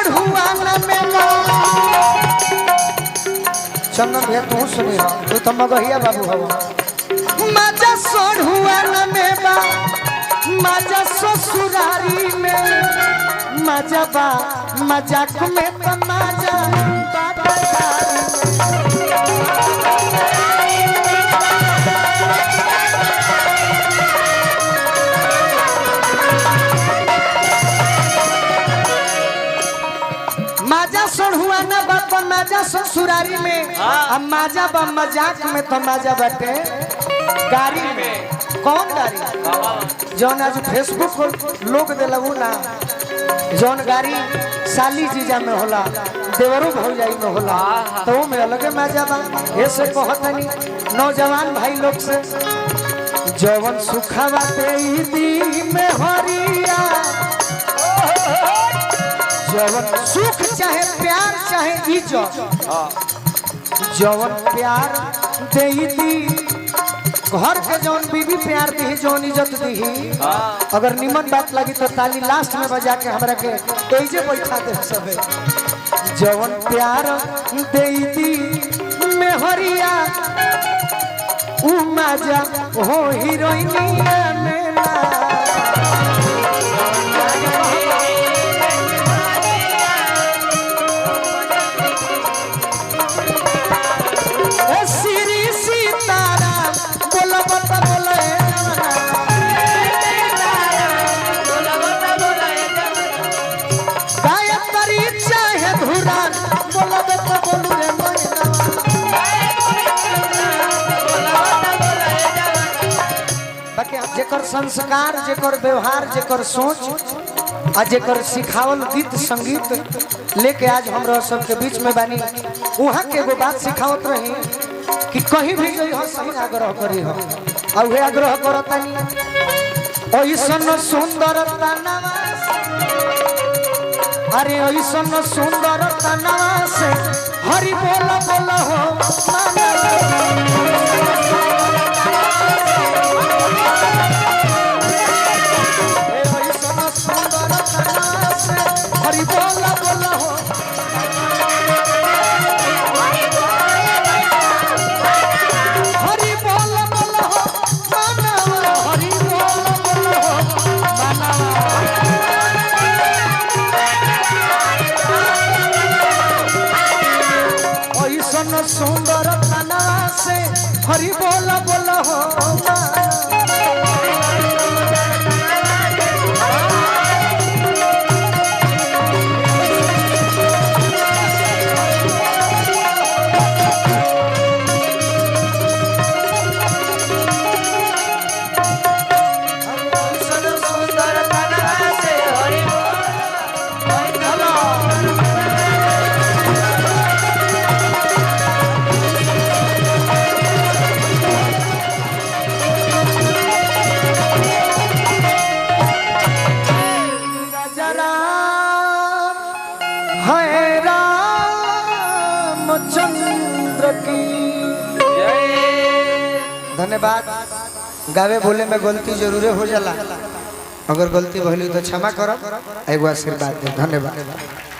सोढ़ुआना में चंदन भैया तू सुनी हो तू तो मगहिया बाबू हो मजा सोढ़ुआना में बा मजा ससुरारी में मजा बा मजाक में बा मजा माजा सोढ़ुआ न बाप माजा ससुरारी में अब माजा बा मजाक में तो माजा बाटे गाड़ी में कौन गाड़ी जौन आज फेसबुक को लोग दिलू ना जौन गाड़ी साली जीजा में होला देवरू भौजाई में होला तो में अलगे मजा बा ऐसे कहतनी नौजवान भाई लोग से जवन सुखा बाटे दी में हरिया जवन सुख चाहे प्यार चाहे इज्जत जवन प्यार दे दी घर के जौन बीबी प्यार दी जौन इज्जत दी अगर निमन बात लगी तो ताली लास्ट में बजा के हमरा के तेजे बैठा दे सबे जवन प्यार दे दी में हरिया उ मजा हो हीरोइनिया में ना जेकर संस्कार जेकर व्यवहार जेकर सोच आ जेकर सिखावल गीत संगीत लेके आज हमरा सबके बीच में बानी वहाँ के एगो बात सिखावत रही कि कहीं भी गई हो सही आग्रह करी हो और वे आग्रह करतानी ऐसन सुंदर तनवा अरे ऐसन सुंदर तनवा से हरि बोल बोल हो हरि बोल बोल हो हरि बोल बोल हो मानवा हरि बोल बोल हो मानवा ऐसन सुंदर तना से हरि बोल बोल हो धन्यवाद गावे बोले में गलती जरूर हो जाला अगर गलती भइली तो क्षमा करो एगो आशीर्वाद दे धन्यवाद।